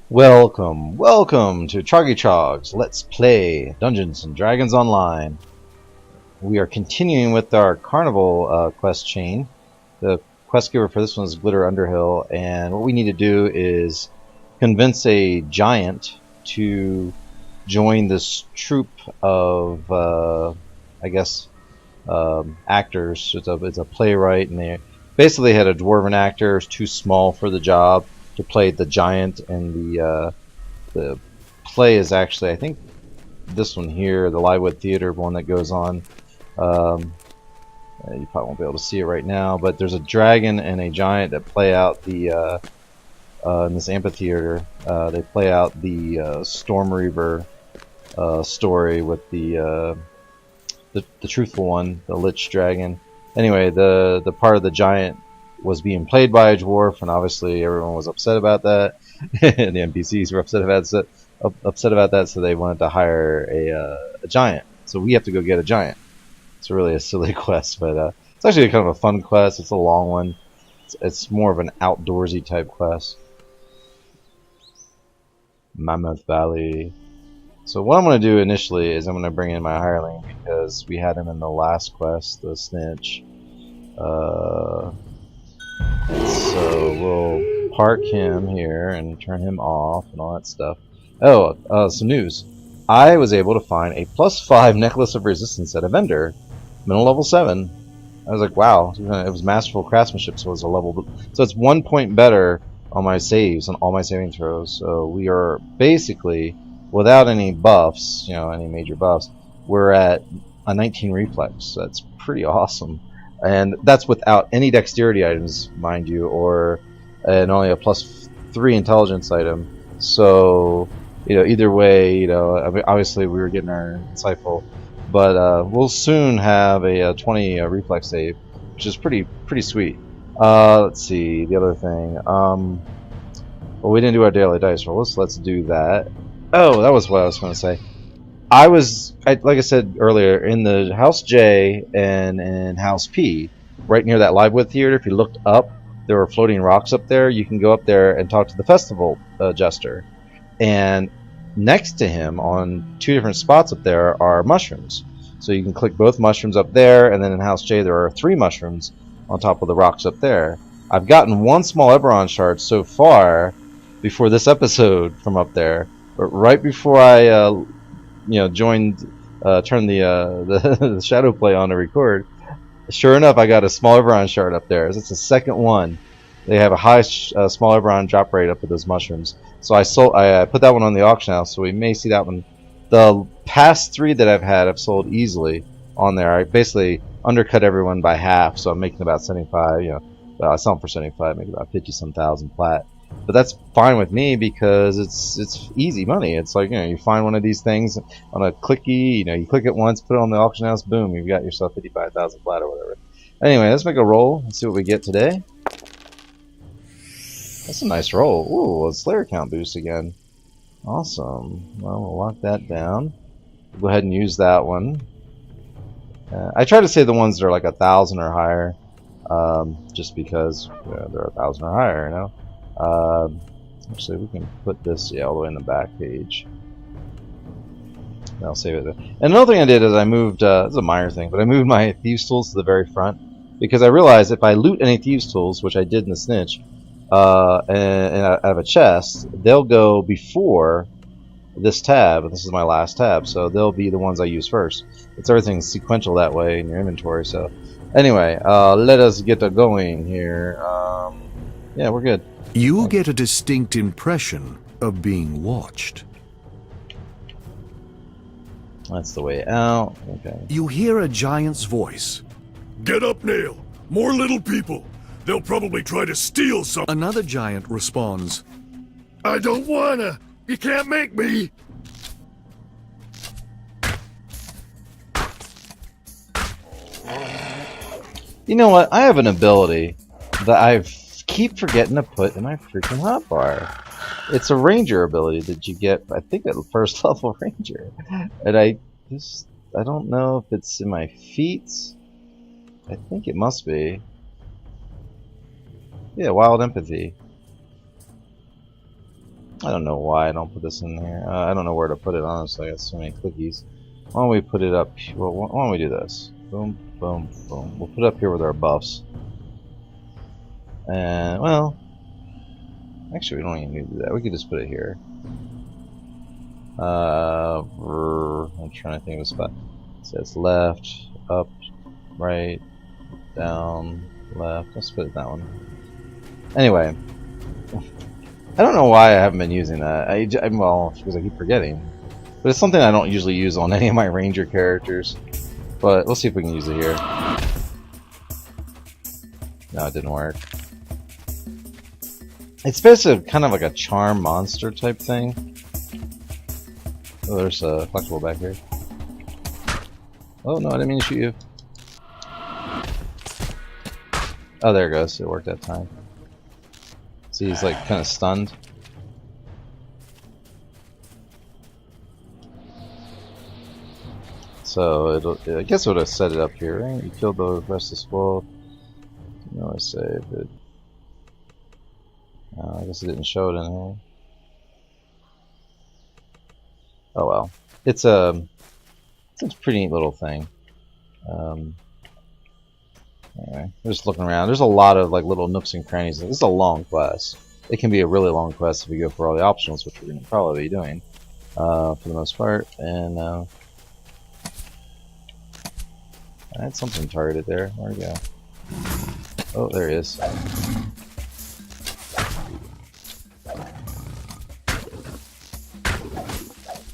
Welcome to Troggy Trog's Let's Play Dungeons and Dragons Online. We are continuing with our Carnival quest chain. The quest giver for this one is Glitter Underhill, and what we need to do is convince a giant to join this troupe of, actors. It's a playwright, and they basically had a dwarven actor who's too small for the job to play the giant, and the play is actually, I think, this one here, the Livewood Theater one that goes on. You probably won't be able to see it right now, but there's a dragon and a giant that play out the in this amphitheater. They play out the Stormreaver story with the truthful one, the Lich Dragon. Anyway, the part of the giant was being played by a dwarf, and obviously everyone was upset about that. And the NPCs were upset about that, so they wanted to hire a giant. So we have to go get a giant. It's really a silly quest, but it's actually kind of a fun quest. It's a long one. It's more of an outdoorsy type quest. Mammoth Valley. So what I'm going to do initially is I'm going to bring in my hireling, because we had him in the last quest, the Snitch. So we'll park him here and turn him off and all that stuff. Oh, some news. I was able to find a +5 Necklace of Resistance at a vendor, middle level 7. I was like, wow, it was Masterful Craftsmanship, so it was a level. So it's 1 point better on my saves, on all my saving throws. So we are basically, without any buffs, any major buffs, we're at a 19 reflex. That's pretty awesome. And that's without any dexterity items, mind you, and only a +3 intelligence item. So, either way, I mean, obviously we were getting our insightful, but we'll soon have a 20 reflex save, which is pretty sweet. Let's see the other thing. Well, we didn't do our daily dice rolls, so let's do that. Oh, that was what I was going to say. Like I said earlier, in the House J and in House P, right near that Livewood Theater, if you looked up, there were floating rocks up there. You can go up there and talk to the festival jester. And next to him, on 2 different spots up there, are mushrooms. So you can click both mushrooms up there, and then in House J there are 3 mushrooms on top of the rocks up there. I've gotten 1 small Eberron shard so far before this episode from up there, but right before I turned the shadow play on to record, sure enough, I got a small Eberron shard up there. It's the second one. They have a high small Eberron drop rate up with those mushrooms. So I put that one on the auction house, so we may see that one. The past 3 that I've had, I've sold easily on there. I basically undercut everyone by half, so I'm making about 75. I sell them for 75, make about 50-some thousand plat. But that's fine with me, because it's easy money. It's like, you find one of these things on a clicky, you click it once, put it on the auction house, boom, you've got yourself 55,000 plat or whatever. Anyway, let's make a roll and see what we get today. That's a nice roll. Ooh, a Slayer count boost again. Awesome. Well, we'll lock that down. We'll go ahead and use that one. I try to say the ones that are like 1,000 or higher, just because they're 1,000 or higher, Actually, we can put this all the way in the back page. I'll save it there. And another thing I did is I moved, it's a minor thing, but I moved my Thieves' Tools to the very front, because I realized if I loot any Thieves' Tools, which I did in the Snitch, and I have a chest, they'll go before this tab, and this is my last tab, so they'll be the ones I use first. Everything's sequential that way in your inventory. So anyway, let us get going here. Yeah, we're good. You get a distinct impression of being watched. That's the way out. Okay. You hear a giant's voice. Get up, Nail! More little people! They'll probably try to steal some. Another giant responds. I don't wanna! You can't make me! You know what? I have an ability that I keep forgetting to put in my freaking hotbar. It's a ranger ability that you get, I think, at first level ranger. And I don't know if it's in my feats. I think it must be. Yeah, wild empathy. I don't know why I don't put this in here. I don't know where to put it, honestly. I got so many clickies. Why don't we put it up? Well, why don't we do this? Boom, boom, boom. We'll put it up here with our buffs. And, well, actually, we don't even need to do that. We could just put it here. I'm trying to think of a spot. It says left, up, right, down, left. Let's put it that one. Anyway, I don't know why I haven't been using that. Well, because I keep forgetting. But it's something I don't usually use on any of my ranger characters. But we'll see if we can use it here. No, it didn't work. It's basically kind of like a charm monster type thing. Oh, there's a collectible back here. Oh no, I didn't mean to shoot you. Oh, there it goes. It worked that time. See, he's like kind of stunned. So I guess it would have set it up here, right? You killed the rest of the squad. No, I saved it. I guess it didn't show it in here. Oh well, it's a pretty neat little thing. Anyway, we're just looking around. There's a lot of like little nooks and crannies. This is a long quest. It can be a really long quest if you go for all the optionals, which we're going to probably be doing for the most part. And I had something targeted there. Where'd it go? Oh, there he is.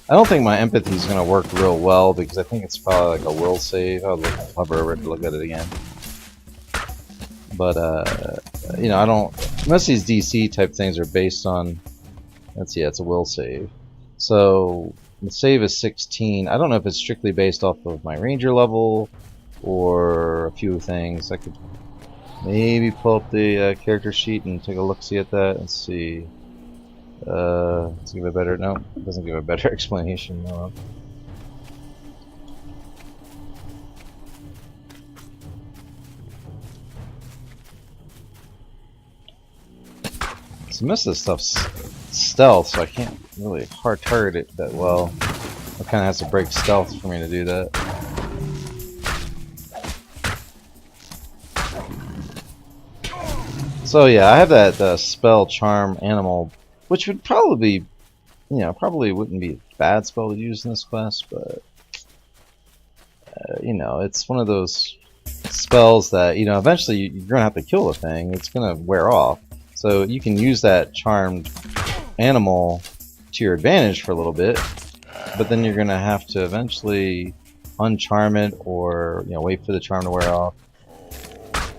I don't think my empathy is going to work real well because I think it's probably like a will save. I'll hover over to look at it again. But, you know, I don't... Most of these DC type things are based on... Let's see, it's a will save. So, the save is 16. I don't know if it's strictly based off of my ranger level or a few things. I could maybe pull up the character sheet and take a look-see at that and see... let's give a better... No, it doesn't give a better explanation. No. So most of this stuff's stealth, so I can't really hard target it that well. It kind of has to break stealth for me to do that. So yeah, I have that spell charm animal, which would probably be, you know, probably wouldn't be a bad spell to use in this quest, but you know, it's one of those spells that, you know, eventually you're gonna have to kill the thing. It's gonna wear off. So you can use that charmed animal to your advantage for a little bit, but then you're gonna have to eventually uncharm it or, you know, wait for the charm to wear off.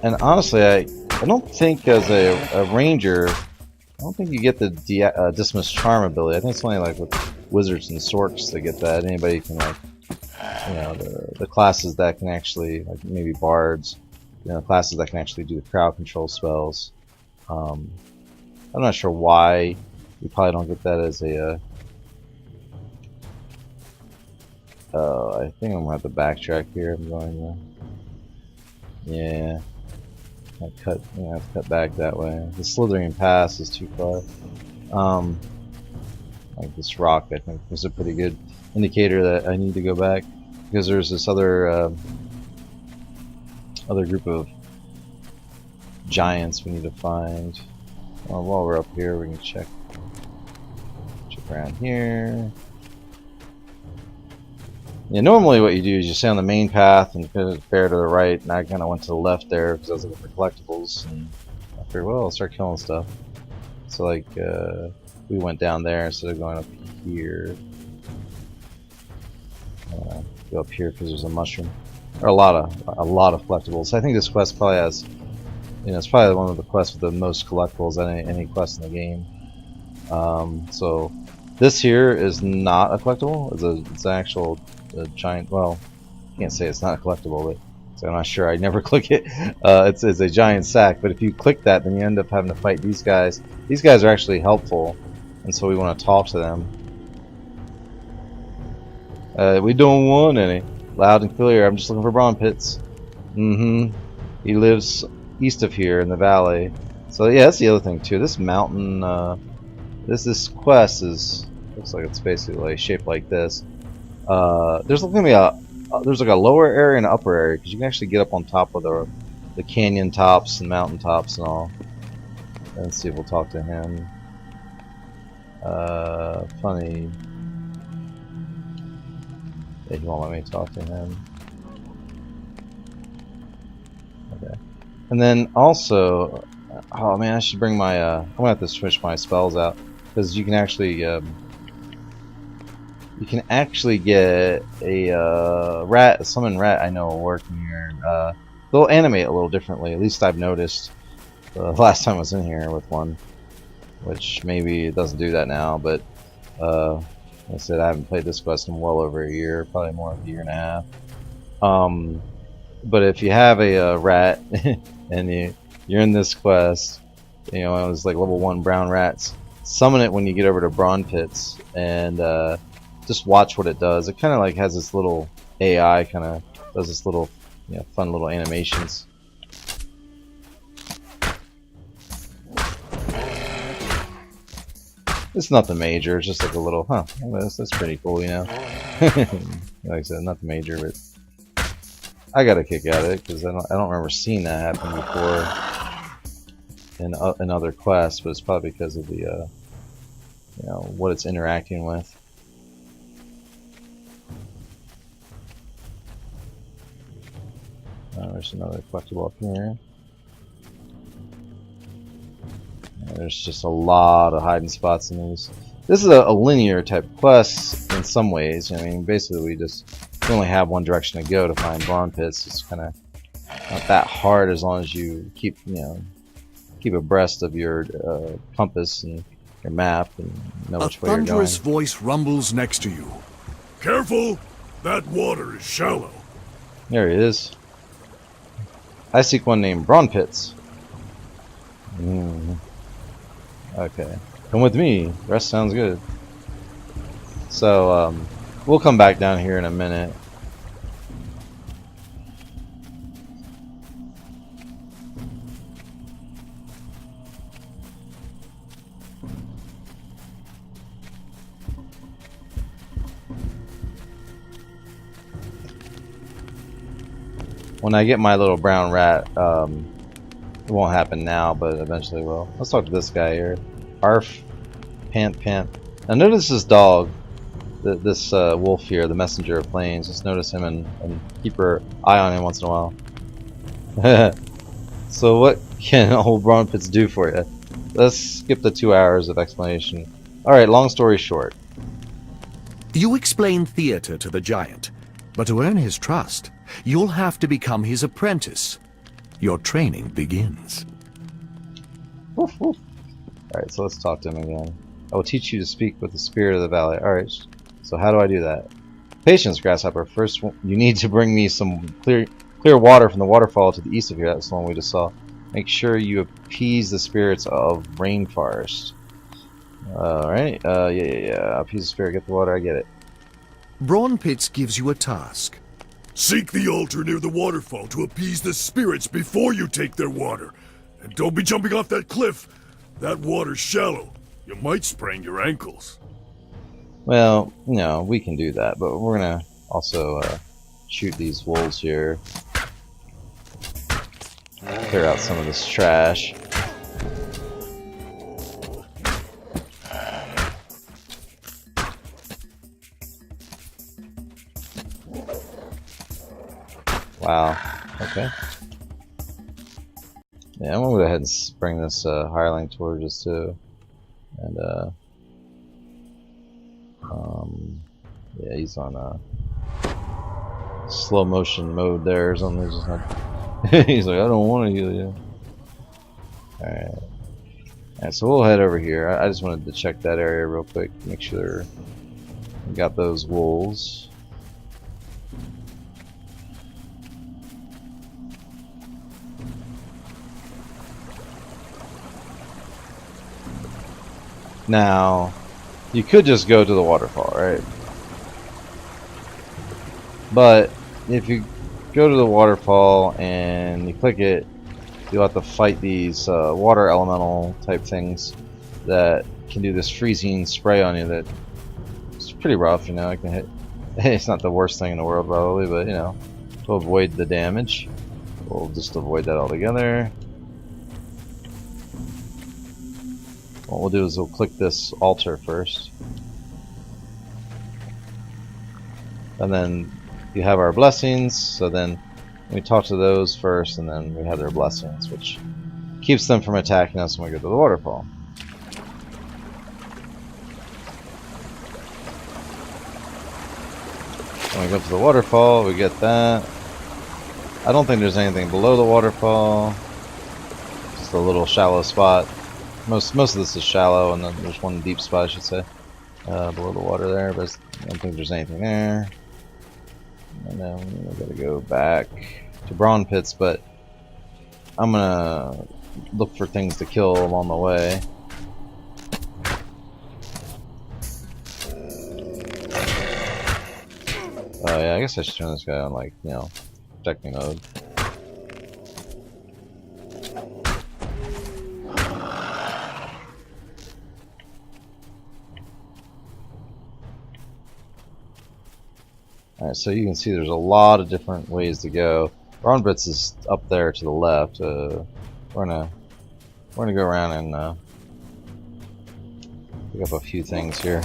And honestly, I don't think as a ranger, I don't think you get the dismiss charm ability. I think it's only like with wizards and sorks that get that. Anybody can, like, you know, the classes that can actually, like maybe bards, you know, classes that can actually do the crowd control spells. I'm not sure why you probably don't get that as a. I think I'm gonna have to backtrack here. I'm going to. Yeah. I have to cut back that way. The slithering pass is too far. Like this rock, I think, was a pretty good indicator that I need to go back because there's this other group of giants we need to find. Well, while we're up here, we can check around here. Yeah, normally what you do is you stay on the main path and bear to the right, and I kind of went to the left there because I was looking for collectibles, and I figured, well, I'll start killing stuff. So like, we went down there instead of going up here. Go up here because there's a mushroom, or a lot of collectibles. I think this quest probably has, you know, it's probably one of the quests with the most collectibles than any quest in the game. So this here is not a collectible. It's an actual giant. Well, I can't say it's not a collectible, but so I'm not sure. I never click it. It's a giant sack, but if you click that, then you end up having to fight these guys. These guys are actually helpful, and so we want to talk to them. We don't want any. Loud and clear. I'm just looking for Brawnpits. He lives east of here in the valley. So yeah, that's the other thing too. This mountain This quest looks like it's basically like shaped like this. There's gonna be there's like a lower area and an upper area because you can actually get up on top of the canyon tops and mountain tops and all. Let's see if we'll talk to him. Funny. Yeah, he won't let me talk to him. Okay. And then also, oh man, I should bring my. I'm gonna have to switch my spells out because you can actually get a rat, a summon rat. I know will work in here. They'll animate a little differently. At least I've noticed. The last time I was in here with one, which maybe it doesn't do that now, but like I said, I haven't played this quest in well over a year, probably more than a year and a half. But if you have a rat and you're in this quest, you know, it was like level 1 brown rats, summon it when you get over to Brawnpits and just watch what it does. It kind of like has this little AI, kind of does this little, you know, fun little animations. It's nothing major, it's just like a little, that's pretty cool, you know. Like I said, nothing major, but I got a kick out of it because I don't remember seeing that happen before in other quests, but it's probably because of the you know, what it's interacting with. There's another collectible up here. There's just a lot of hiding spots in these. This is a linear type quest in some ways. I mean, basically we only have one direction to go to find Brawnpits. It's kind of not that hard as long as you keep abreast of your compass and your map and know which way you're going. A thunderous voice rumbles next to you. Careful! That water is shallow. There he is. I seek one named Brawnpits. Okay. Come with me. The rest sounds good. So, we'll come back down here in a minute. When I get my little brown rat, it won't happen now, but eventually will. Let's talk to this guy here. Arf. Pant. Now notice this dog, this wolf here, the messenger of plains. Just notice him and keep your eye on him once in a while. So what can old Brawnpits do for you? Let's skip the 2 hours of explanation. Alright, long story short. You explain theater to the giant, but to earn his trust, you'll have to become his apprentice. Your training begins. Woof, woof. Alright, so let's talk to him again. I will teach you to speak with the spirit of the valley. Alright, so how do I do that? Patience, Grasshopper. First, you need to bring me some clear water from the waterfall to the east of here. That's the one we just saw. Make sure you appease the spirits of Rainforest. Alright, yeah. Appease the spirit, get the water, I get it. Brawnpits gives you a task. Seek the altar near the waterfall to appease the spirits before you take their water. And don't be jumping off that cliff. That water's shallow. You might sprain your ankles. Well, no, we can do that, but we're gonna also shoot these wolves here. Clear out some of this trash. Wow. Okay. Yeah, I'm gonna go ahead and bring this hireling towards us too, and yeah, he's on slow motion mode there or something. Just not he's like, I don't want to heal you. Alright, so we'll head over here. I just wanted to check that area real quick, make sure we got those wolves. Now, you could just go to the waterfall, right? But if you go to the waterfall and you click it, you'll have to fight these water elemental type things that can do this freezing spray on you that it's pretty rough, you know. I can hit. It's not the worst thing in the world probably, but you know, to avoid the damage, we'll just avoid that altogether. What we'll do is we'll click this altar first, and then you have our blessings. So then we talk to those first, and then we have their blessings, which keeps them from attacking us when we go to the waterfall. When we go to the waterfall, we get that. I don't think there's anything below the waterfall. Just a little shallow spot. Most of this is shallow, and then there's one deep spot, I should say, below the water there. But I don't think there's anything there. And then we gotta go back to Brawnpits, but I'm gonna look for things to kill along the way. Oh yeah, I guess I should turn this guy on, like, you know, protecting mode. Alright, so you can see there's a lot of different ways to go. Brawnpits is up there to the left. We're gonna go around and pick up a few things here.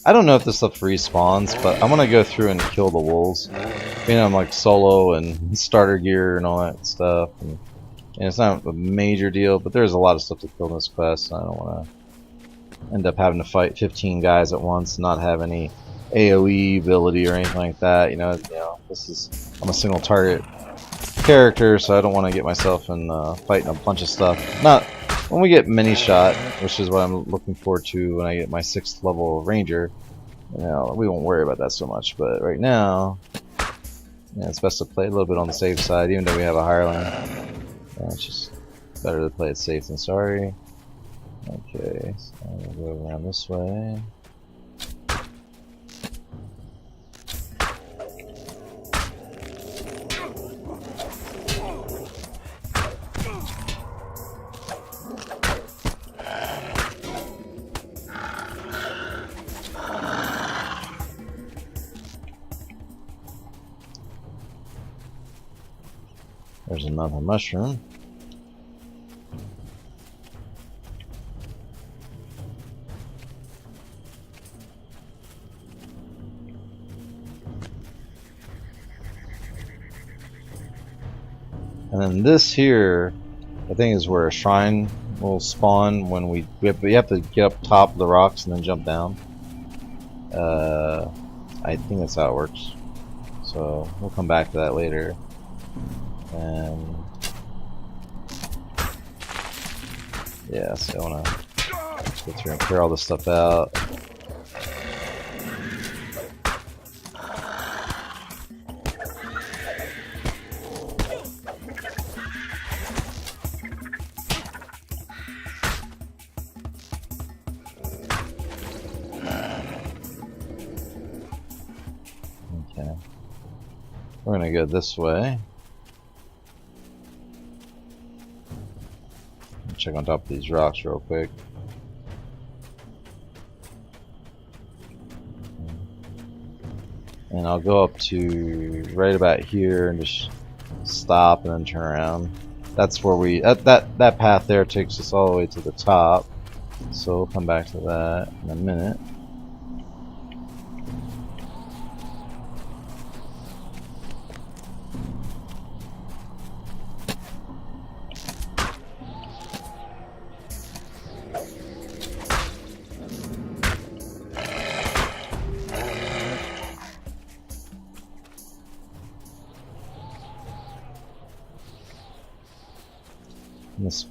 I don't know if this stuff respawns, but I'm gonna go through and kill the wolves. You know, I'm like solo and starter gear and all that stuff, and it's not a major deal, but there's a lot of stuff to kill in this quest. And I don't want to end up having to fight 15 guys at once, and not have any AOE ability or anything like that. You know, I'm a single target character, so I don't want to get myself in fighting a bunch of stuff. Not when we get mini shot, which is what I'm looking forward to when I get my 6th level ranger. You know, we won't worry about that so much, but right now, yeah, it's best to play a little bit on the safe side, even though we have a Hireling. Yeah, it's just better to play it safe than sorry. Okay, so we'll go around this way. There's another mushroom. And then this here, I think, is where a shrine will spawn when we have to get up top of the rocks and then jump down. I think that's how it works. So we'll come back to that later. And yeah, so I want to go through and clear all this stuff out. Okay, we're gonna go this way. Check on top of these rocks real quick. And I'll go up to right about here and just stop and then turn around. That's where that path there takes us all the way to the top. So we'll come back to that in a minute. In this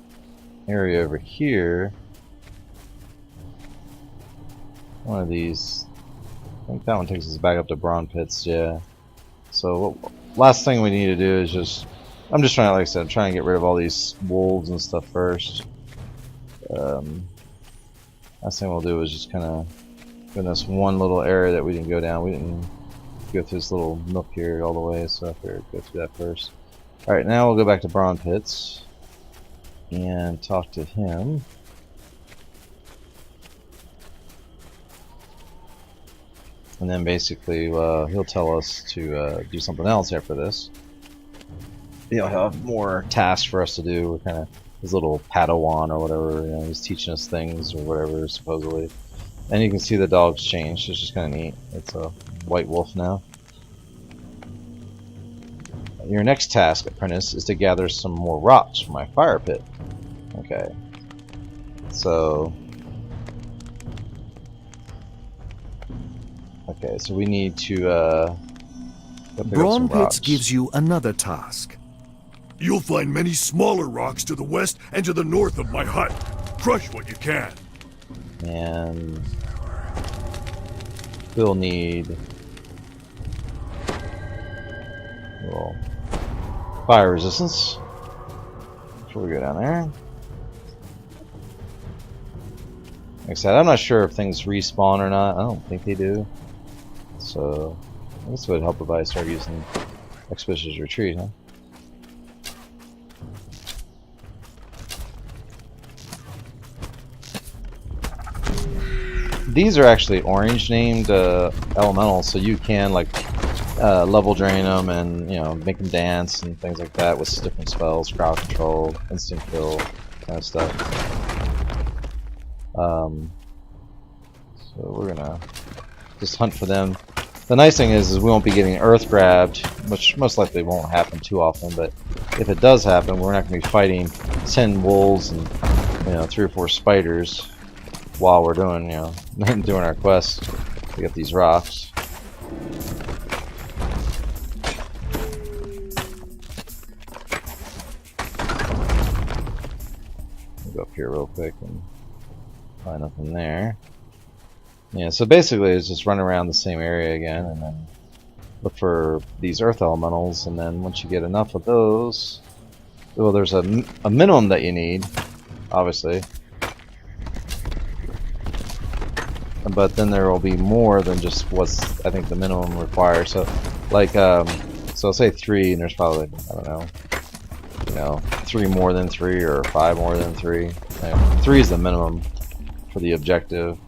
area over here, one of these, I think that one takes us back up to Brawnpits, yeah. So last thing we need to do is I'm just trying to, like I said, I'm trying to get rid of all these wolves and stuff first. Last thing we'll do is just kind of go in this one little area that we didn't go down. We didn't go through this little nook here all the way, so I figured go through that first. Alright, now we'll go back to Brawnpits and talk to him. And then basically he'll tell us to do something else after this. He'll have more tasks for us to do. We're kind of his little Padawan or whatever. You know, he's teaching us things or whatever, supposedly. And you can see the dog's changed. It's just kind of neat. It's a white wolf now. Your next task, apprentice, is to gather some more rocks from my fire pit. Okay. So... okay, so we need to, go pick up some Brawnpits rocks. gives you another task. You'll find many smaller rocks to the west and to the north of my hut. Crush what you can. And... we'll need... well, fire resistance. Before we go down there. Like I said, I'm not sure if things respawn or not. I don't think they do. So, I guess it would help if I start using Expeditious Retreat, huh? These are actually orange named elementals, so you can like level drain them and, you know, make them dance and things like that with different spells, crowd control, instant kill, kind of stuff. So we're gonna just hunt for them. The nice thing is we won't be getting earth grabbed, which most likely won't happen too often, but if it does happen, we're not going to be fighting 10 wolves and, you know, 3 or 4 spiders while we're doing, you know, doing our quest to get these rocks. We'll go up here real quick and find nothing there. Yeah, so basically it's just run around the same area again and then look for these earth elementals, and then once you get enough of those, well, there's a minimum that you need, obviously, but then there will be more than just what's I think the minimum required. So like so I'll say 3, and there's probably, I don't know, you know, 3 more than 3 or 5 more than 3. Anyway, 3 is the minimum for the objective.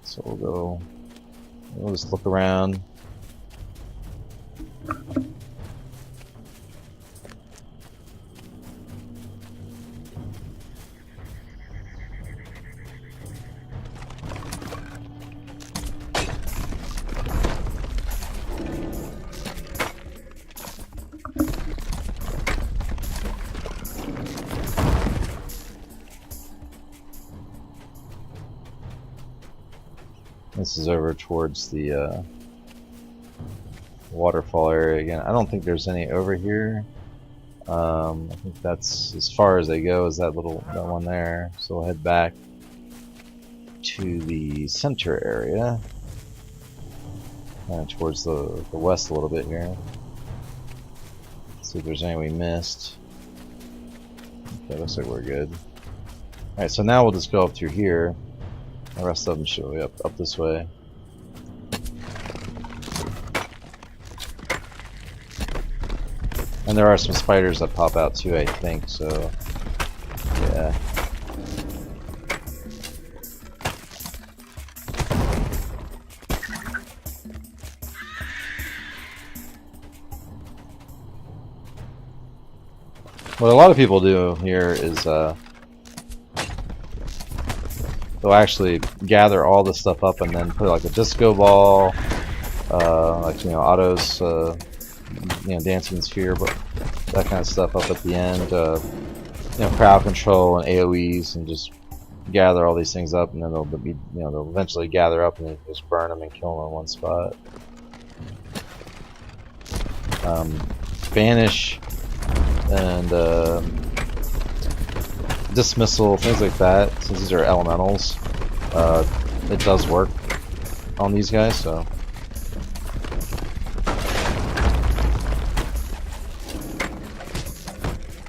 So we'll just look around. This is over towards the waterfall area again. I don't think there's any over here. I think that's as far as they go, is that one there. So we'll head back to the center area, towards the west a little bit here. See if there's any we missed. Okay, looks like we're good. Alright, so now we'll just go up through here. The rest of them should be up this way. And there are some spiders that pop out too, I think, so yeah. What a lot of people do here is they'll actually gather all this stuff up and then put like a disco ball, like, you know, Otto's, you know, dancing sphere, but that kind of stuff up at the end. You know, crowd control and AOE's, and just gather all these things up, and then they'll be, you know, they'll eventually gather up and then just burn them and kill them in one spot. Banish and dismissal, things like that, since these are elementals, it does work on these guys, so.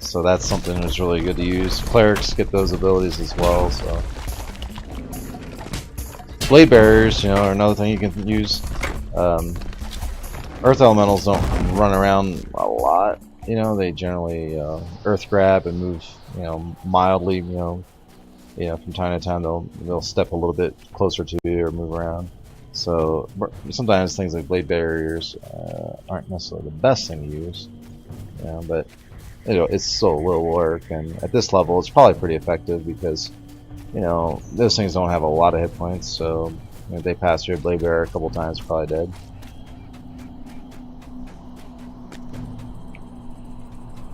So that's something that's really good to use. Clerics get those abilities as well. So blade barriers, you know, are another thing you can use. Earth elementals don't run around a lot. You know, they generally earth grab and move, you know, mildly. You know, from time to time they'll step a little bit closer to you or move around. So sometimes things like blade barriers aren't necessarily the best thing to use. You know, but you know, it still will work, and at this level it's probably pretty effective because, you know, those things don't have a lot of hit points, so if they pass through a blade barrier a couple times, they're probably dead.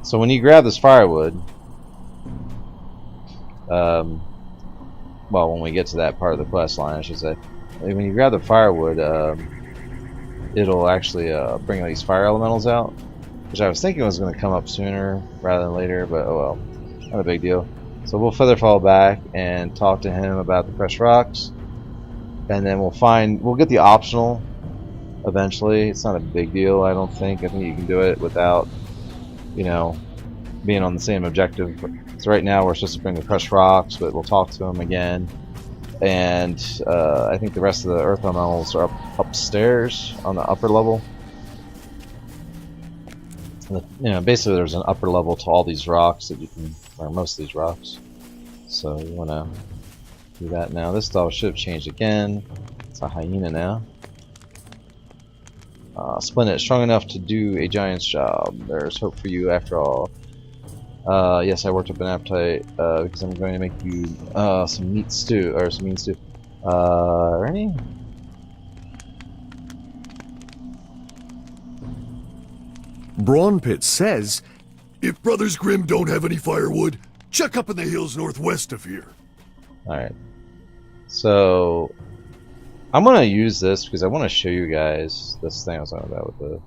So when you grab this firewood, well, when we get to that part of the quest line, I should say, when you grab the firewood, it'll actually bring these fire elementals out, which I was thinking was going to come up sooner rather than later, but oh well, not a big deal. So we'll feather fall back and talk to him about the crushed rocks, and then we'll get the optional eventually. It's not a big deal, I don't think. I think you can do it without, you know, being on the same objective. So right now we're supposed to bring the crushed rocks, but we'll talk to him again. And I think the rest of the earth elementals are upstairs on the upper level. You know, basically there's an upper level to all these rocks that you can, or most of these rocks. So you want to do that now. This dog should have changed again. It's a hyena now. Splendid, strong enough to do a giant's job. There's hope for you after all. Yes, I worked up an appetite because I'm going to make you some meat stew, or some meat stew. Ready? Brawnpits says, If Brothers Grimm don't have any firewood, check up in the hills northwest of here. Alright. So I'm going to use this because I want to show you guys this thing I was talking about with the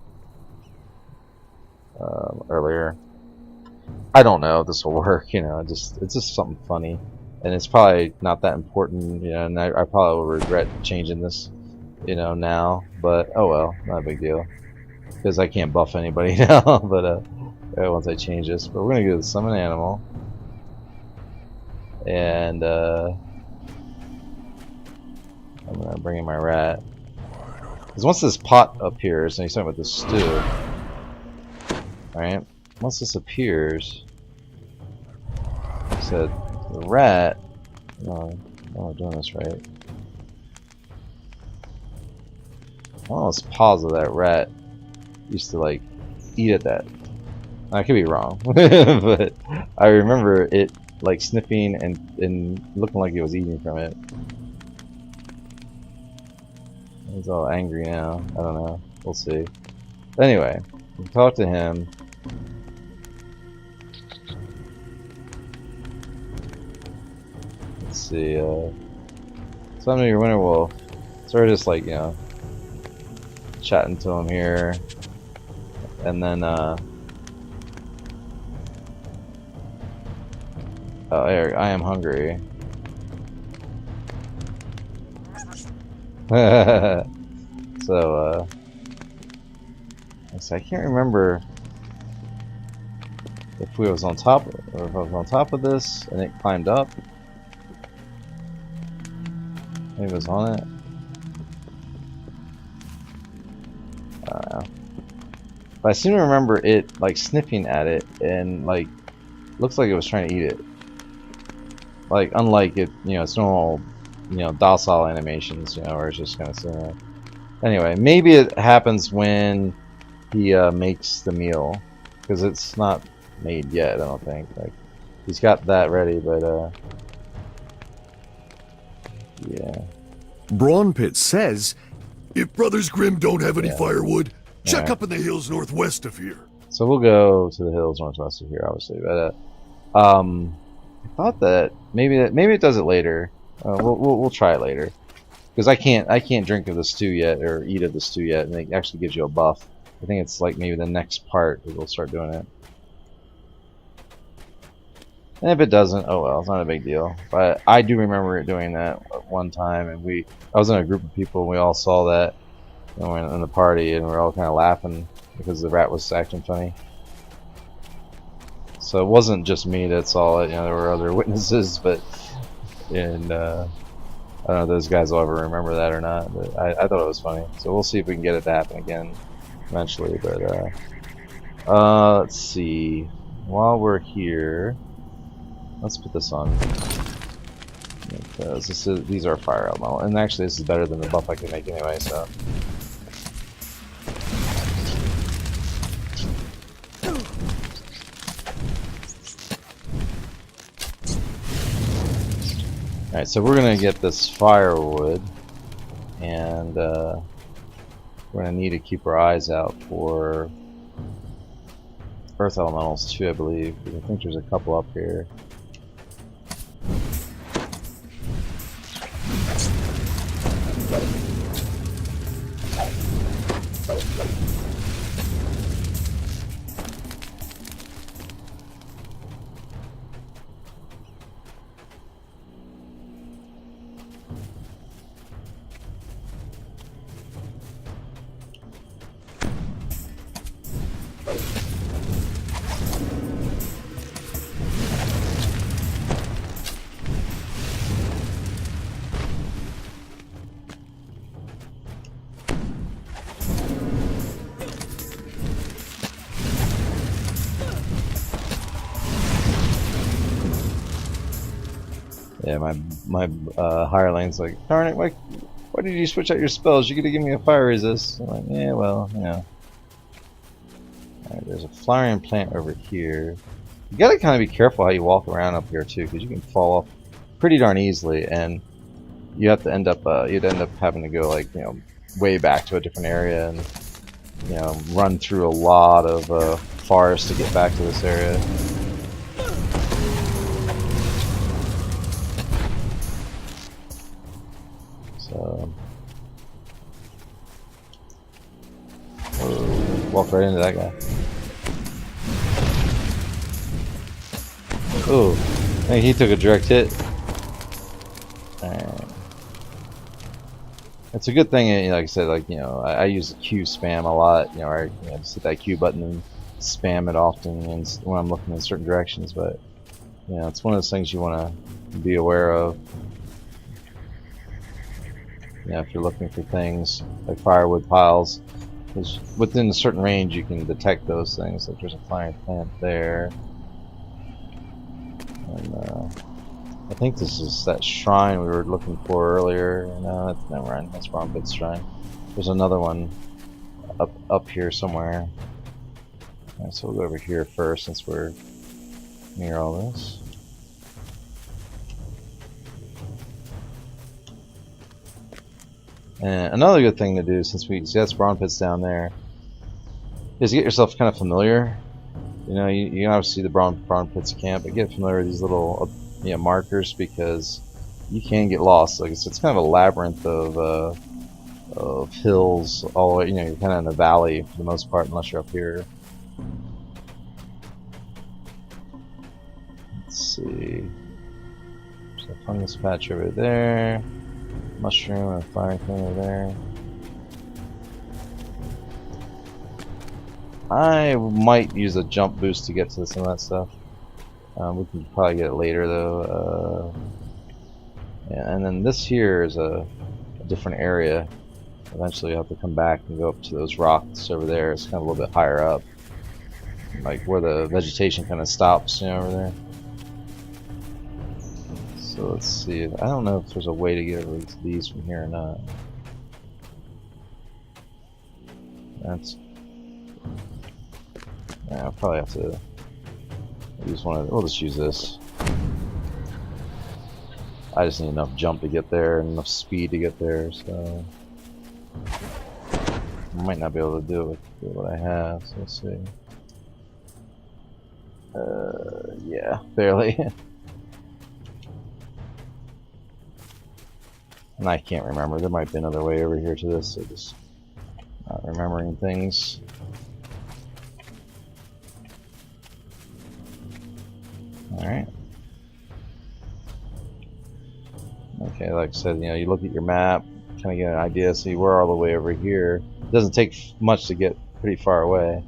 earlier. I don't know if this will work, you know, it's just something funny, and it's probably not that important, you know, and I probably will regret changing this, you know, now, but oh well, not a big deal, because I can't buff anybody now, but once I change this. But we're gonna go to summon animal, and I'm gonna bring in my rat, because once this pot appears, and you start with this stew, alright, once this appears, I said the rat. No, I'm doing this right. Oh, let's pause of that rat used to like eat at that. I could be wrong, but I remember it like sniffing and looking like it was eating from it. He's all angry now. I don't know. We'll see. But anyway, we talk to him. Let's see. Summon your winter wolf. So we're just like, you know, chatting to him here, and then oh, Eric, I am hungry. So I can't remember if we was on top, or if I was on top of this and it climbed up. Maybe it was on it. I don't know. But I seem to remember it like sniffing at it and like looks like it was trying to eat it. Like unlike it, you know, it's normal, you know, docile animations, you know, where it's just kind of sitting there. Anyway, maybe it happens when he makes the meal, because it's not made yet. I don't think. Like he's got that ready, but yeah. Brawnpits says, If Brothers Grimm don't have any firewood, check up in the hills northwest of here. So we'll go to the hills northwest of here, obviously. But I thought that maybe it does it later. We'll try it later, because I can't drink of the stew yet or eat of the stew yet, and it actually gives you a buff. I think it's like maybe the next part that we'll start doing it. And if it doesn't, oh well, it's not a big deal. But I do remember it doing that one time, and I was in a group of people, and we all saw that, you know, in the party, and we were all kind of laughing because the rat was acting funny. So it wasn't just me that saw it. You know, there were other witnesses, but and I don't know if those guys will ever remember that or not. But I thought it was funny. So we'll see if we can get it to happen again eventually. But let's see. While we're here, let's put this on. Because these are fire elemental, and actually this is better than the buff I can make anyway. So. Alright, so we're gonna get this firewood, and we're gonna need to keep our eyes out for earth elementals too, I believe. I think there's a couple up here. Yeah, my hireling's like, darn it, why did you switch out your spells? You could have given me a fire resist. I'm like, yeah, well, you know. Alright, there's a flowering plant over here. You gotta kind of be careful how you walk around up here too, because you can fall off pretty darn easily, and you have to end up you'd end up having to go like, you know, way back to a different area and, you know, run through a lot of forest to get back to this area. So, walk right into that guy. Ooh, I think he took a direct hit. It's a good thing, you know, like I said, like, you know, I use the Q spam a lot. You know, I just hit that Q button and spam it often when I'm looking in certain directions. But you know, it's one of those things you want to be aware of. You know, if you're looking for things like firewood piles, because within a certain range you can detect those things. Like there's a fire plant there, and I think this is that shrine we were looking for earlier. No, that's never mind. That's Brawnpits shrine. There's another one up here somewhere. Alright, so we'll go over here first since we're near all this. And another good thing to do, since we see that's Brawnpits down there, is get yourself kind of familiar. You know, you can obviously see the Brawnpits camp, but get familiar with these little markers, because you can get lost. Like it's kind of a labyrinth of hills all the way. You know, you're kind of in a valley for the most part, unless you're up here. Let's see. There's a fungus patch over there. Mushroom and a fire thing over there. I might use a jump boost to get to some of that stuff. We can probably get it later though. Yeah, and then this here is a different area. Eventually you'll have to come back and go up to those rocks over there. It's kind of a little bit higher up, like where the vegetation kind of stops, you know, over there. So let's see. I don't know if there's a way to get over to these from here or not. That's. Yeah, I'll probably have to use one of. We'll just use this. I just need enough jump to get there and enough speed to get there, so I might not be able to do it with what I have. So let's see. Yeah, barely. And I can't remember. There might be another way over here to this. So just not remembering things. All right. Okay, like I said, you know, you look at your map, kind of get an idea, see we're all the way over here. It doesn't take much to get pretty far away.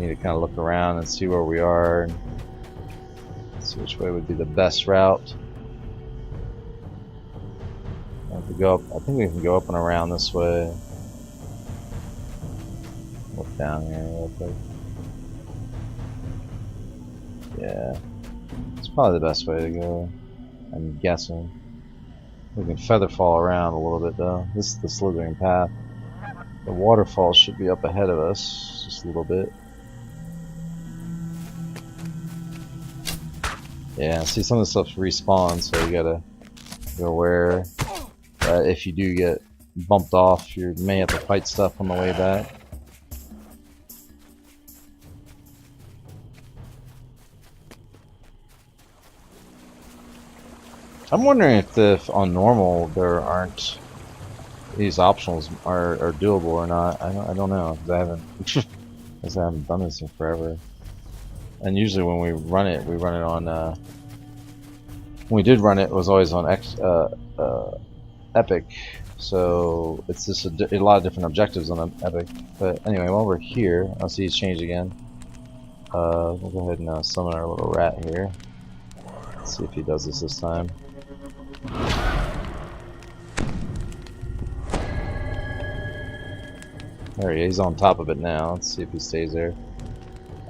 need to kind of look around and see where we are and see which way would be the best route. If we go up, I think we can go up and around this way. Look down here real quick. Yeah, it's probably the best way to go, I'm guessing. We can feather fall around a little bit though. This is the slithering path. The waterfall should be up ahead of us, just a little bit. Yeah, see some of the stuff respawns, so you gotta be aware that if you do get bumped off, you may have to fight stuff on the way back. I'm wondering if on normal there aren't these optionals are doable or not. I don't know, because I haven't done this in forever. And usually when we run it on when we did run it, it was always on Epic, so it's just a lot of different objectives on Epic. But anyway, while we're here, I'll see he's changed again. We'll go ahead and summon our little rat here. Let's see if he does this time. There he is, he's on top of it now. Let's see if he stays there.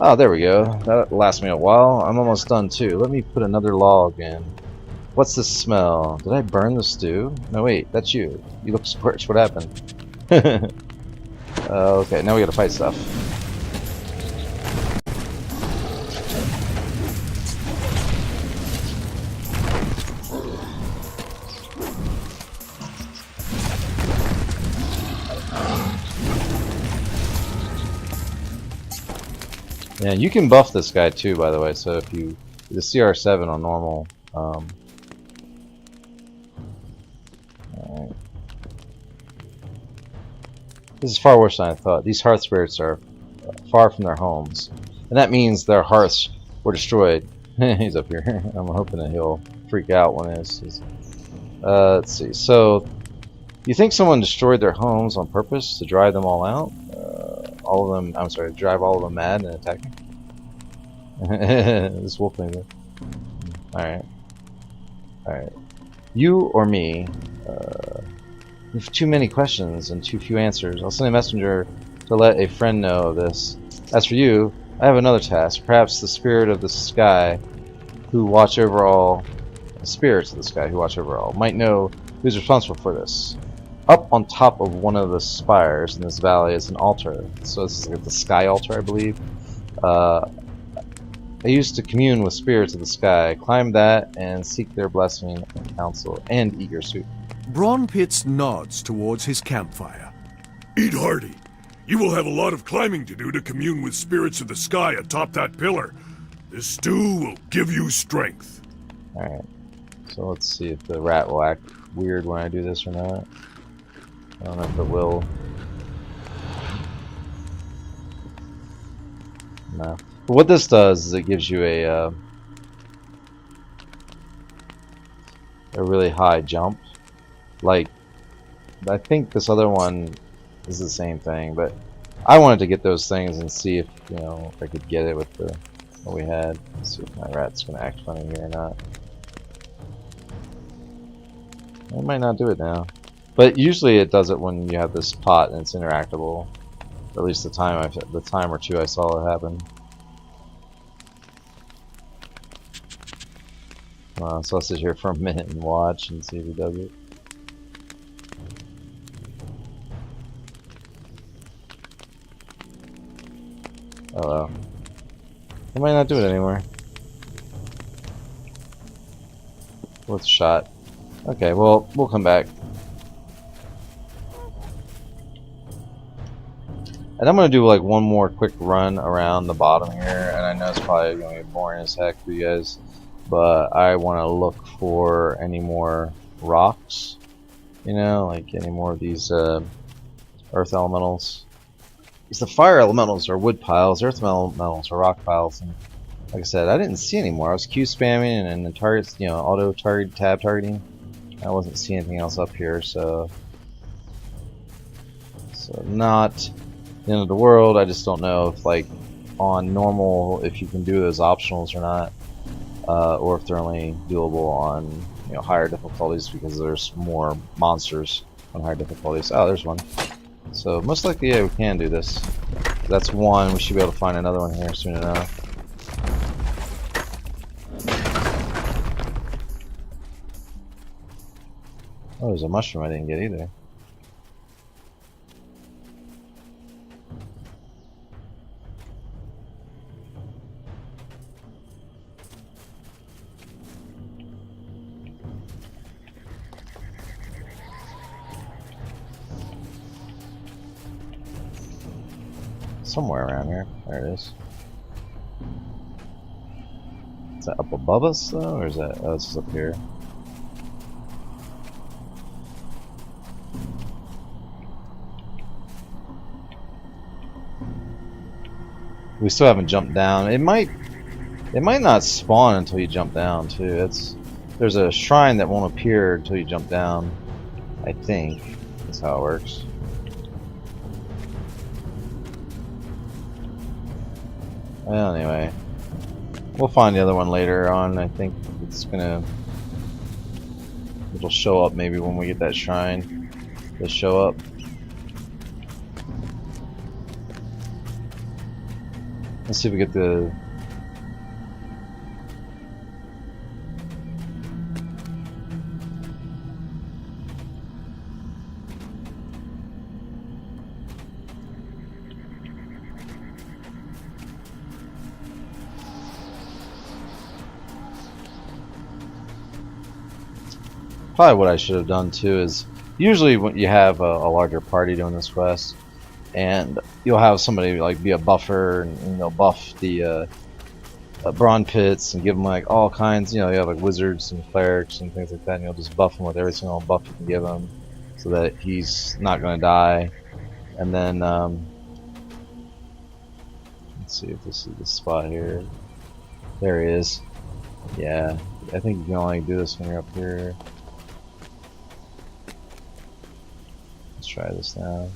Oh, there we go. That lasts me a while. I'm almost done too. Let me put another log in. What's this smell? Did I burn the stew? No, wait, that's you. You look scorched. What happened? Okay, now we gotta fight stuff. Yeah, you can buff this guy too, by the way. So if you the CR7 on normal, alright. This is far worse than I thought. These hearth spirits are far from their homes, and that means their hearths were destroyed. He's up here. I'm hoping that he'll freak out when it's. Let's see. So, you think someone destroyed their homes on purpose to drive them all out? All of them, I'm sorry, drive all of them mad and attack me? This wolf thing. Alright. Alright. You or me? You have too many questions and too few answers. I'll send a messenger to let a friend know of this. As for you, I have another task. Perhaps the spirit of the sky who watch over all, the spirits of the sky who watch over all, might know who's responsible for this. Up on top of one of the spires in this valley is an altar. So this is like the sky altar, I believe. I used to commune with spirits of the sky. Climb that and seek their blessing and counsel, and eat your soup. Brawnpits nods towards his campfire. Eat hearty. You will have a lot of climbing to do to commune with spirits of the sky atop that pillar. This stew will give you strength. Alright. So let's see if the rat will act weird when I do this or not. I don't know if it will. No. But what this does is it gives you a really high jump. Like, I think this other one is the same thing, but I wanted to get those things and see if, you know, if I could get it with the what we had. Let's see if my rat's gonna act funny here or not. I might not do it now. But usually it does it when you have this pot and it's interactable. Or at least the time or two I saw it happen. So I'll sit here for a minute and watch and see if he does it. Oh well. I might not do it anymore. Worth a shot. Okay, well, we'll come back. And I'm gonna do like one more quick run around the bottom here, and I know it's probably gonna be boring as heck for you guys, but I want to look for any more rocks, you know, like any more of these earth elementals. Because the fire elementals are wood piles, earth elementals are rock piles, and like I said, I didn't see any more. I was Q spamming and the targets, you know, auto target tab targeting. I wasn't seeing anything else up here, so not the end of the world. I just don't know if like on normal if you can do those optionals or not, or if they're only doable on higher difficulties because there's more monsters on higher difficulties. Oh, there's one. So most likely, yeah, we can do this. That's one. We should be able to find another one here soon enough. Oh, there's a mushroom I didn't get either. Somewhere around here. There it is. Is that up above us though, or is that? Oh, this is up here. We still haven't jumped down. It might not spawn until you jump down too. There's a shrine that won't appear until you jump down. I think that's how it works. Well, anyway, we'll find the other one later on. I think it'll show up maybe when we get that shrine. It'll show up. Let's see if we get the... Probably what I should have done too is, usually when you have a larger party doing this quest, and you'll have somebody like be a buffer and buff the Brawnpits and give them like all kinds. You have like wizards and clerics and things like that, and you'll just buff him with every single buff you can give him, so that he's not going to die. And then let's see if this is the spot here. There he is. Yeah, I think you can only do this when you're up here. Let's try this now.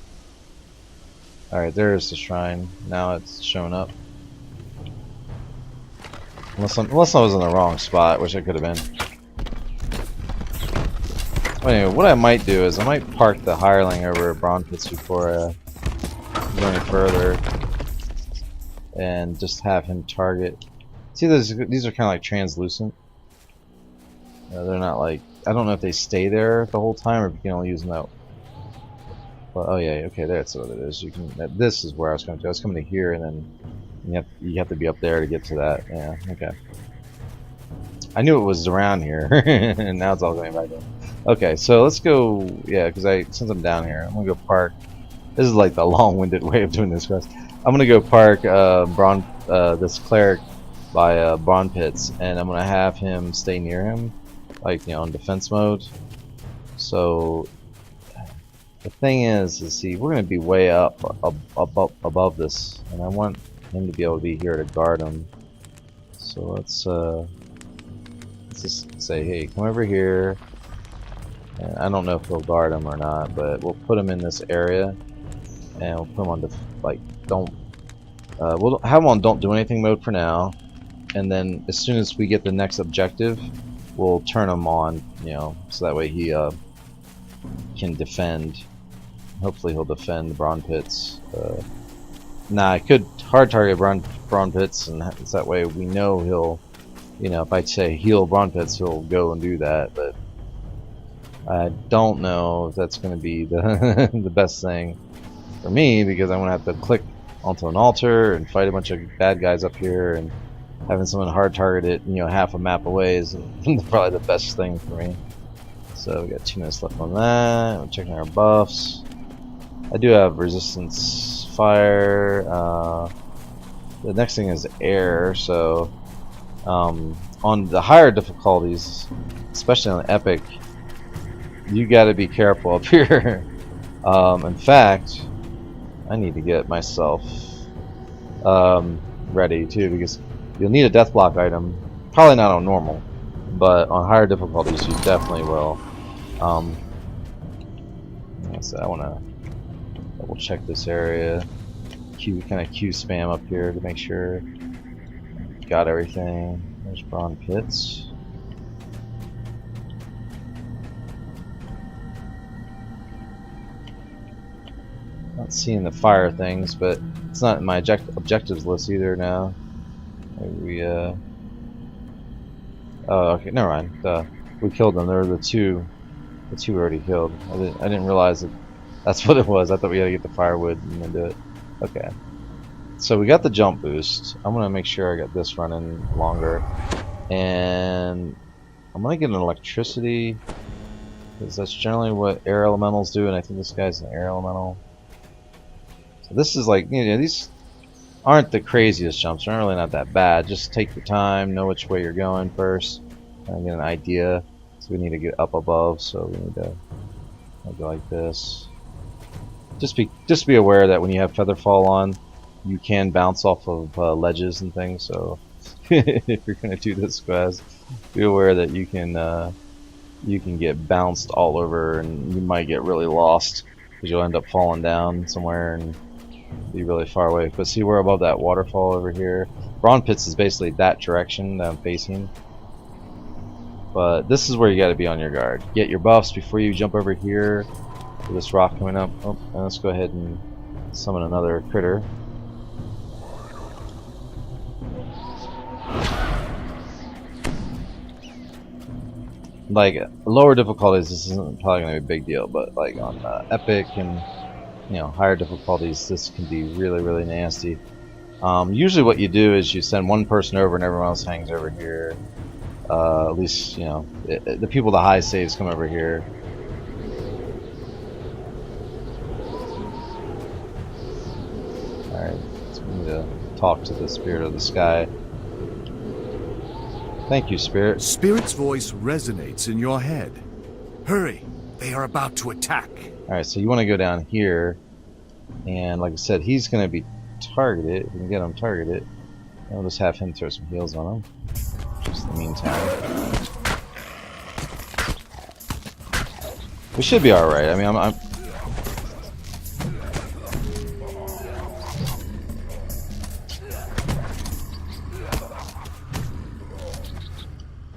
Alright, there's the shrine. Now it's showing up. Unless I was in the wrong spot, which I could have been. Well, anyway, what I might do is I might park the hireling over at Brawnpits before I go any further, and just have him target. See, these are kind of like translucent. They're not like, I don't know if they stay there the whole time or if you can only use them out. Oh yeah, okay, that's what it is. You can. This is where I was going to. I was coming to here, and then you have to be up there to get to that. Yeah, okay. I knew it was around here, and now it's all going back in. Okay, so let's go. Yeah, because since I'm down here, I'm gonna go park. This is like the long-winded way of doing this quest. I'm gonna go park this cleric by Brawnpits, and I'm gonna have him stay near him, like in defense mode. So. The thing is, see, we're going to be way up above this, and I want him to be able to be here to guard him. So let's just say, hey, come over here. And I don't know if we'll guard him or not, but we'll put him in this area, and we'll put him on we'll have him on don't do anything mode for now, and then as soon as we get the next objective, we'll turn him on, so that way he can defend. Hopefully he'll defend the Brawnpits. I could hard target Brawnpits, and that way we know he'll, if I say heal Brawnpits, he'll go and do that. But I don't know if that's going to be the the best thing for me, because I'm going to have to click onto an altar and fight a bunch of bad guys up here, and having someone hard target it, half a map away is probably the best thing for me. So we got 2 minutes left on that. We're checking our buffs. I do have resistance fire. The next thing is air. So on the higher difficulties, especially on the epic, you got to be careful up here. In fact, I need to get myself ready too, because you'll need a death block item. Probably not on normal, but on higher difficulties you definitely will. Like I said, I want to double check this area. kind of Q spam up here to make sure got everything. There's Brawnpits. Not seeing the fire things, but it's not in my objectives list either now. Maybe oh, okay, never mind. We killed them. There were the two we already killed. I didn't realize that that's what it was. I thought we had to get the firewood and then do it. Okay. So we got the jump boost. I'm gonna make sure I got this running longer, and I'm gonna get an electricity because that's generally what air elementals do, and I think this guy's an air elemental. So this is like, you know, these aren't the craziest jumps. They're really not that bad. Just take your time, know which way you're going first, and get an idea. So we need to get up above, so we need to go like this. Just be aware that when you have feather fall on, you can bounce off of ledges and things. So if you're gonna do this quest, be aware that you can get bounced all over, and you might get really lost because you'll end up falling down somewhere and be really far away. But see, we're above that waterfall over here. Brawnpits is basically that direction that I'm facing. But this is where you got to be on your guard. Get your buffs before you jump over here. With this rock coming up. Oh, and let's go ahead and summon another critter. Like lower difficulties, this isn't probably gonna be a big deal, but like on epic and higher difficulties, this can be really nasty. Usually, what you do is you send one person over and everyone else hangs over here. At least the people with the high saves come over here. All right, so we need to talk to the spirit of the sky. Thank you, Spirit. Spirit's voice resonates in your head. Hurry, they are about to attack. Alright, so you want to go down here, and like I said, he's going to be targeted. If we can get him targeted, and we'll just have him throw some heals on him. Just in the meantime. We should be alright. I mean, I'm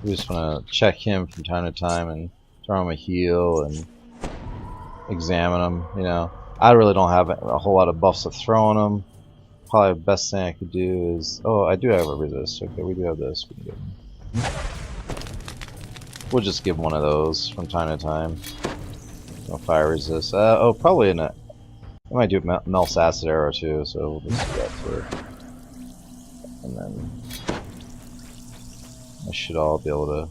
we just want to check him from time to time and throw him a heal and examine him. I really don't have a whole lot of buffs to throw on him. Probably the best thing I could do is, oh, I do have a resist. Okay, we do have this. We can give him. We'll just give one of those from time to time. No fire resist. Oh, probably I might do Mel's acid arrow too, so we'll just do that too. And then I should all be able to.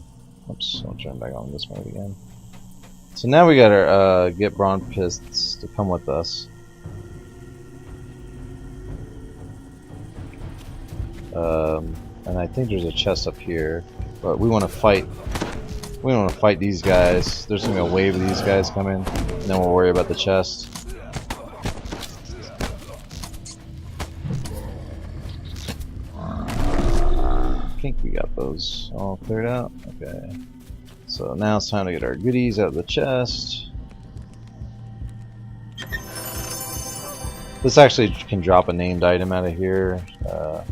Oops, I'll turn back on this mode again. So now we gotta get Brawnpits to come with us. And I think there's a chest up here, but we want to fight. We don't want to fight these guys. There's gonna be a wave of these guys coming, and then we'll worry about the chest. I think we got those all cleared out. Okay. So now it's time to get our goodies out of the chest. This actually can drop a named item out of here. I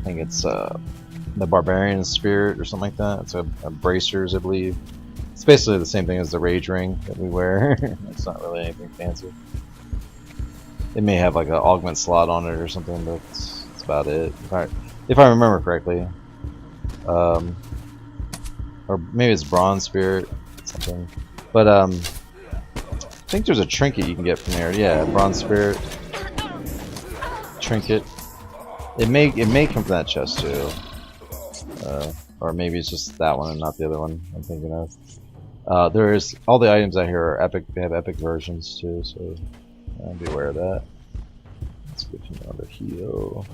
think it's the Barbarian Spirit or something like that. It's a bracers, I believe. It's basically the same thing as the Rage Ring that we wear. It's not really anything fancy. It may have like an augment slot on it or something, but it's about it. If I remember correctly. Or maybe it's Bronze Spirit, something. But I think there's a trinket you can get from there. Yeah, Bronze Spirit trinket. It may come from that chest too. Or maybe it's just that one and not the other one I'm thinking of. There's all the items out here are epic. They have epic versions too, so be aware of that. Let's get another heal.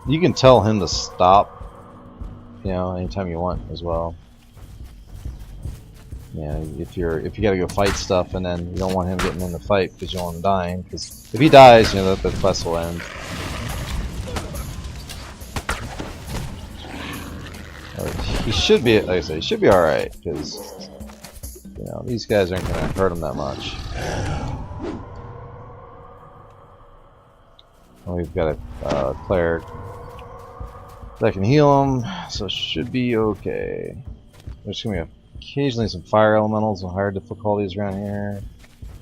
You can tell him to stop, anytime you want as well. If you gotta go fight stuff and then you don't want him getting in the fight because you don't want him dying. Because if he dies, the quest will end. He should be, like I said, he should be all right because these guys aren't gonna hurt him that much. And we've got a cleric that can heal him, so it should be okay. There's gonna be occasionally some fire elementals and higher difficulties around here.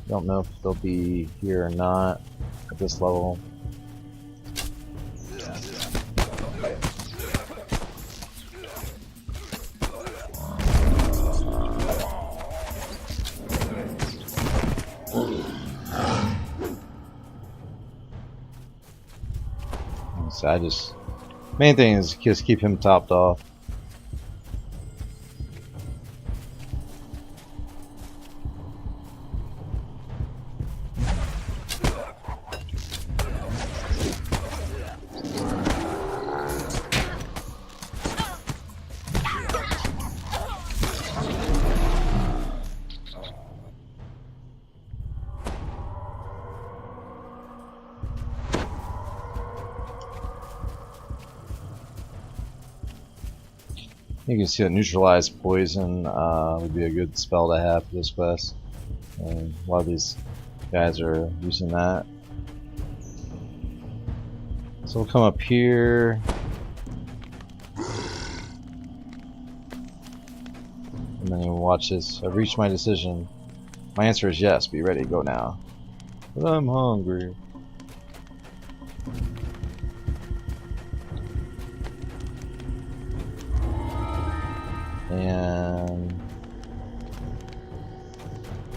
Don't know if they'll be here or not at this level. So I just, main thing is just keep him topped off. You can see that neutralize poison would be a good spell to have for this quest. And a lot of these guys are using that. So we'll come up here. And then you'll watch this. I've reached my decision. My answer is yes. Be ready. Go now. But I'm hungry. And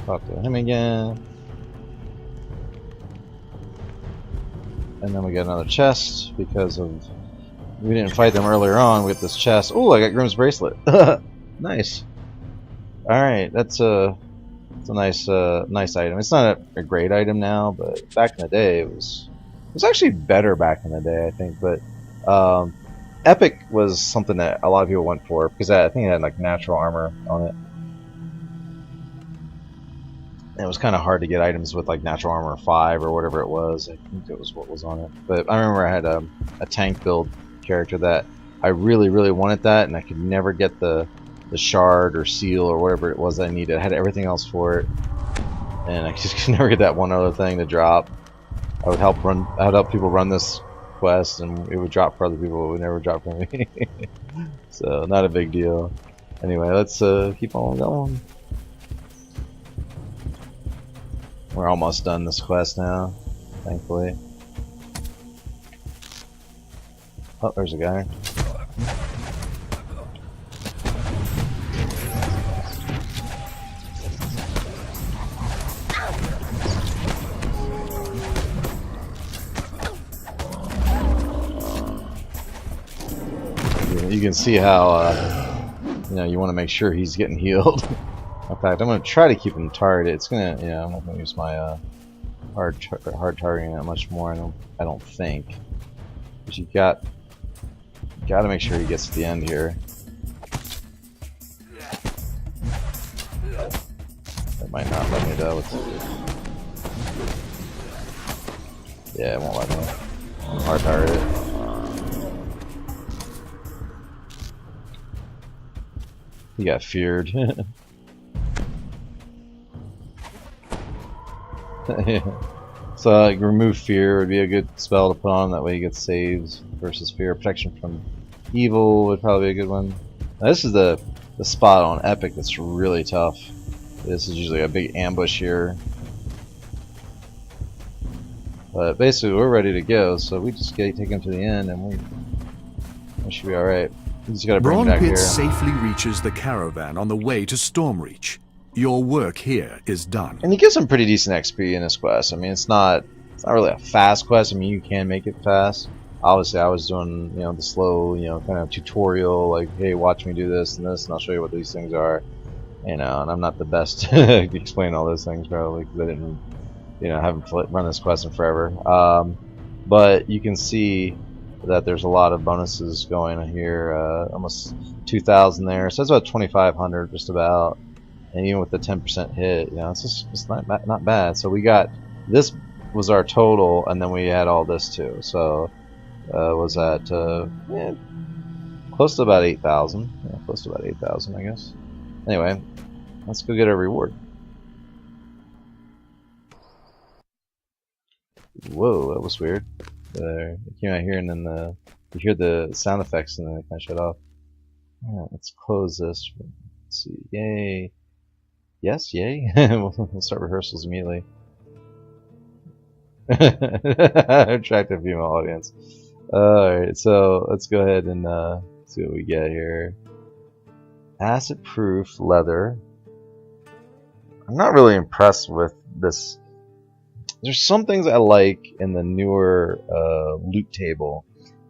talk to him again. And then we get another chest because of we didn't fight them earlier on. We get this chest. Oh, I got Grimm's bracelet. Nice. All right, that's a nice nice item. It's not a great item now, but back in the day it was actually better back in the day, I think. But Epic was something that a lot of people went for because I think it had like natural armor on it. And it was kind of hard to get items with like natural armor 5 or whatever it was. I think it was what was on it. But I remember I had a tank build character that I really wanted that, and I could never get the shard or seal or whatever it was I needed. I had everything else for it, and I just could never get that one other thing to drop. I would help people run this quest, and it would drop for other people. It would never drop for me. So not a big deal. Anyway, let's keep on going. We're almost done this quest now, thankfully. Oh, there's a guy. You can see how you want to make sure he's getting healed. In fact, I'm going to try to keep him targeted. It's gonna, I'm not going to use my hard targeting that much more. I don't think, because you got to make sure he gets to the end here. That might not let me though. Yeah, it won't let me. Hard target it. He got feared. So remove fear would be a good spell to put on. That way he gets saves versus fear. Protection from evil would probably be a good one. Now, this is the spot on Epic that's really tough. This is usually a big ambush here. But basically we're ready to go, so we just take him to the end and we should be alright. We just gotta bring him back here. Brawnpits safely reaches the caravan on the way to Stormreach. Your work here is done. And you get some pretty decent XP in this quest. I mean, it's not really a fast quest. I mean, you can make it fast. Obviously, I was doing, the slow, kind of tutorial, like, hey, watch me do this, and I'll show you what these things are. And I'm not the best to explain all those things, probably, because I didn't, haven't run this quest in forever. But you can see that there's a lot of bonuses going on here. Almost 2,000 there, so that's about 2,500, just about. And even with the 10% hit, it's not bad. So we got, this was our total, and then we had all this too. So was at close to about 8,000. Yeah, close to about 8,000, I guess. Anyway, let's go get our reward. Whoa, that was weird. There, it came out here, and then you hear the sound effects, and then it kind of shut off. Alright, let's close this. Let's see. Yay. Yes, yay. We'll start rehearsals immediately. Attractive female audience. Alright, so let's go ahead and see what we get here. Acid proof leather. I'm not really impressed with this. There's some things I like in the newer loot table,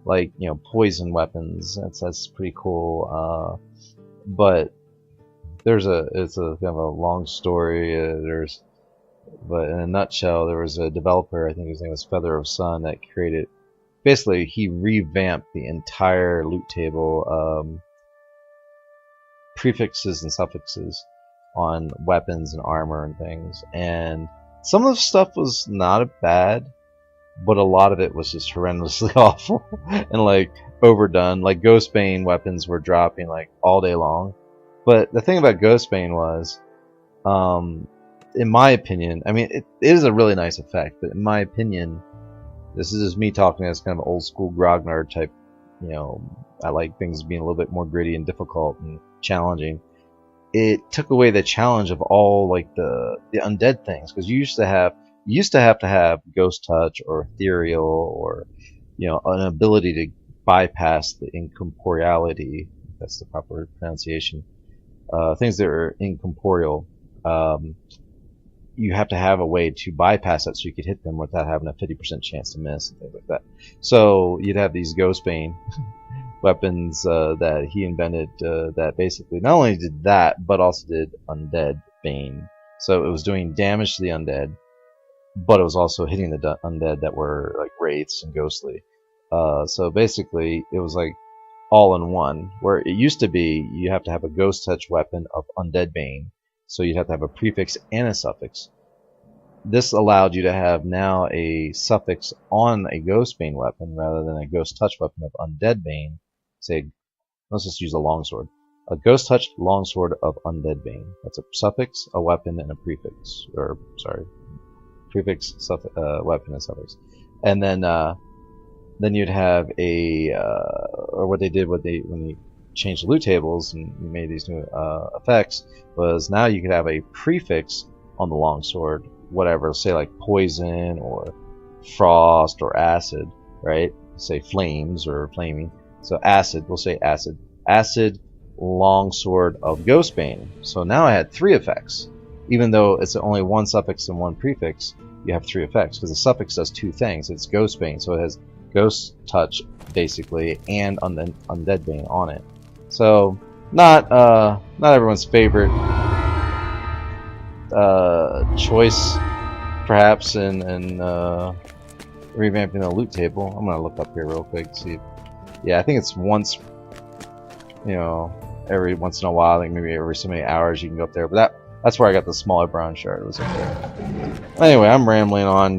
like, you know, poison weapons. That's pretty cool. But it's a kind of a long story. But in a nutshell, there was a developer, I think his name was Feather of Sun, that created. Basically, he revamped the entire loot table, prefixes and suffixes on weapons and armor and things, and some of the stuff was not bad, but a lot of it was just horrendously awful and like overdone. Like Ghostbane weapons were dropping like all day long. But the thing about Ghostbane was, in my opinion, I mean, it is a really nice effect, but in my opinion, this is just me talking as kind of old school Grognard type. You know, I like things being a little bit more gritty and difficult and challenging. It took away the challenge of all like the undead things, because you used to have to have ghost touch or ethereal or, you know, an ability to bypass the incorporeality. If that's the proper pronunciation. Things that are incorporeal. You have to have a way to bypass that so you could hit them without having a 50% chance to miss and things like that. So you'd have these Ghostbane weapons that he invented that basically not only did that, but also did undead bane. So it was doing damage to the undead, but it was also hitting the undead that were like wraiths and ghostly. So basically, it was like all in one. Where it used to be, you have to have a ghost touch weapon of undead bane, so you'd have to have a prefix and a suffix. This allowed you to have now a suffix on a Ghostbane weapon rather than a ghost touch weapon of undead bane. Say, let's just use a longsword. A ghost touch longsword of undead bane. That's a suffix, a weapon, and a prefix. Or sorry, prefix, suffix, weapon, and suffix. And then you'd have a or what they did when they changed the loot tables and made these new effects was now you could have a prefix on the longsword, whatever, say like poison or frost or acid, right? Say flames or flaming. So acid, we'll say acid. Acid longsword of Ghostbane. So now I had 3 effects. Even though it's only 1 suffix and 1 prefix, you have 3 effects because the suffix does 2 things. It's Ghostbane, so it has ghost touch basically and undead bane on it. So not everyone's favorite choice, perhaps, in revamping the loot table. I'm gonna look up here real quick to see. Yeah, I think it's once, you know, every once in a while. I think maybe every so many hours you can go up there. But that's where I got the smaller brown shard. It was up there. Anyway, I'm rambling on.